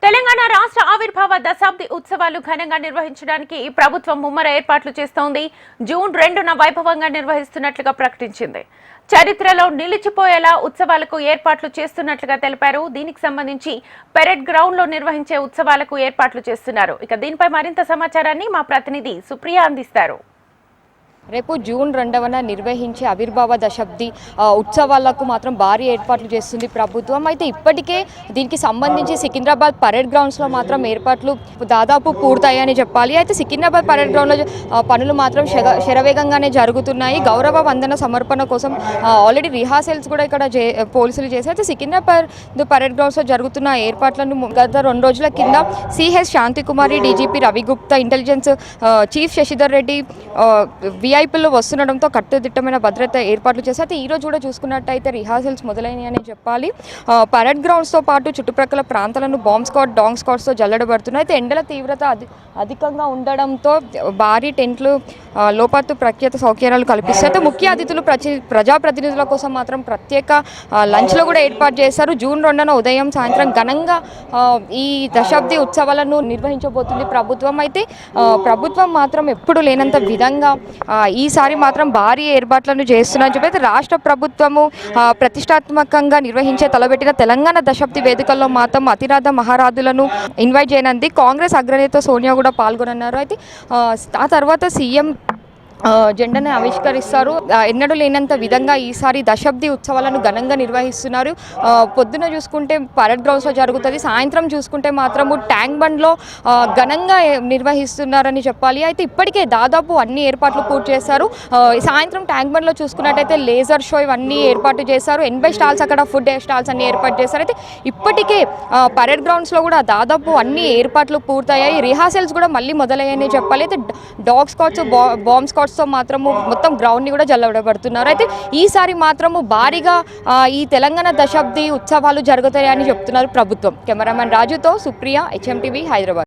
తెలంగాణ రాష్ట్ర ఆవిర్భావ దశాబ్ది ఉత్సవాలు ఘనంగా నిర్వహించడానికి ప్రభుత్వం ముమ్మర ఏర్పాట్లు చేస్తోంది. జూన్ 2న వైభవంగా నిర్వహిస్తున్నట్లుగా ప్రకటించింది. చరిత్రలో నిలిచిపోయేలా ఉత్సవాలకు ఏర్పాట్లు చేస్తున్నట్లుగా తెలిపారు. దీనికి సంబంధించి పెరేడ్ గ్రౌండ్ లో నిర్వహించే ఉత్సవాలకు ఏర్పాట్లు చేస్తున్నారు. ఇక దీనిపై మరింత సమాచారాన్ని మా ప్రతినిధి సుప్రియ అందిస్తారు. రేపు జూన్ 2న నిర్వహించే ఆవిర్భావ దశాబ్ది ఉత్సవాలకు మాత్రం భారీ ఏర్పాట్లు చేస్తుంది ప్రభుత్వం. అయితే ఇప్పటికే దీనికి సంబంధించి సికింద్రాబాద్ పరేడ్ గ్రౌండ్స్లో మాత్రం ఏర్పాట్లు దాదాపు పూర్తయ్యాయని చెప్పాలి. అయితే సికింద్రాబాద్ పరేడ్ గ్రౌండ్లో పనులు మాత్రం శరవేగంగానే జరుగుతున్నాయి. గౌరవ వందన సమర్పణ కోసం ఆల్రెడీ రిహార్సల్స్ కూడా ఇక్కడ పోలీసులు చేశారు. అయితే సికింద్రాబాద్ పరేడ్ గ్రౌండ్స్లో జరుగుతున్న ఏర్పాట్లను గత 2 రోజుల కింద CH Shanthikumari, DGP Ravi Gupta, intelligence chief Sasidhar Reddy విఐపీలు వస్తుండడంతో కట్టుదిట్టమైన భద్రత ఏర్పాట్లు చేశారు. అయితే ఈరోజు కూడా చూసుకున్నట్టయితే రిహార్సల్స్ మొదలైనని చెప్పాలి. పరేడ్ గ్రౌండ్స్తో పాటు చుట్టుప్రక్కల ప్రాంతాలను బాంబ్ స్క్వాడ్, డాంగ్ స్క్వాడ్స్తో జల్లడబడుతున్నాయి. అయితే ఎండల తీవ్రత అధికంగా ఉండడంతో భారీ టెంట్లు, లోపత్తు ప్రఖ్యాత సౌకర్యాలు కల్పిస్తారు. అయితే ముఖ్య అతిథులు ప్రజాప్రతినిధుల కోసం మాత్రం ప్రత్యేక లంచ్లో కూడా ఏర్పాటు చేశారు. జూన్ 2న ఉదయం సాయంత్రం ఘనంగా ఈ దశాబ్ది ఉత్సవాలను నిర్వహించబోతుంది ప్రభుత్వం. అయితే ప్రభుత్వం మాత్రం ఎప్పుడు లేనంత విధంగా ఈసారి మాత్రం భారీ ఏర్పాట్లను చేస్తున్నారని చెప్పి రాష్ట్ర ప్రభుత్వము ప్రతిష్టాత్మకంగా నిర్వహించే తలబెట్టిన తెలంగాణ దశాబ్ది వేదికల్లో మాత్రం అతిరథ మహారాజులను ఇన్వైట్ చేయనుంది. కాంగ్రెస్ అగ్రనేత సోనియా కూడా పాల్గొన్నారు. అయితే ఆ తర్వాత సీఎం జెండాను ఆవిష్కరిస్తారు. ఎన్నడూ లేనంత విధంగా ఈసారి దశాబ్ది ఉత్సవాలను ఘనంగా నిర్వహిస్తున్నారు. పొద్దున చూసుకుంటే పరేడ్ గ్రౌండ్స్లో జరుగుతుంది, సాయంత్రం చూసుకుంటే మాత్రము ట్యాంక్ బండ్లో ఘనంగా నిర్వహిస్తున్నారని చెప్పాలి. అయితే ఇప్పటికే దాదాపు అన్ని ఏర్పాట్లు పూర్తి చేశారు. సాయంత్రం ట్యాంక్ బండ్లో చూసుకున్నట్టయితే లేజర్ షో ఇవన్నీ ఏర్పాటు చేశారు. 80 స్టాల్స్ అక్కడ ఫుడ్ స్టాల్స్ అన్ని ఏర్పాటు చేశారు. అయితే ఇప్పటికే పరేడ్ గ్రౌండ్స్లో కూడా దాదాపు అన్ని ఏర్పాట్లు పూర్తయ్యాయి. రిహార్సల్స్ కూడా మళ్ళీ మొదలయ్యాయని చెప్పాలి. అయితే డాగ్ స్క్వాడ్స్, బాంబ్ స్క్వాడ్స్ మాత్రము మొత్తం గ్రౌండ్ ని కూడా జల్లబడుతున్నారు. అయితే ఈసారి మాత్రము భారీగా ఈ తెలంగాణ దశాబ్ది ఉత్సవాలు జరుగుతాయని చెప్తున్నారు ప్రభుత్వం. కెమెరామెన్ రాజుతో సుప్రియ, HM టీవీ, హైదరాబాద్.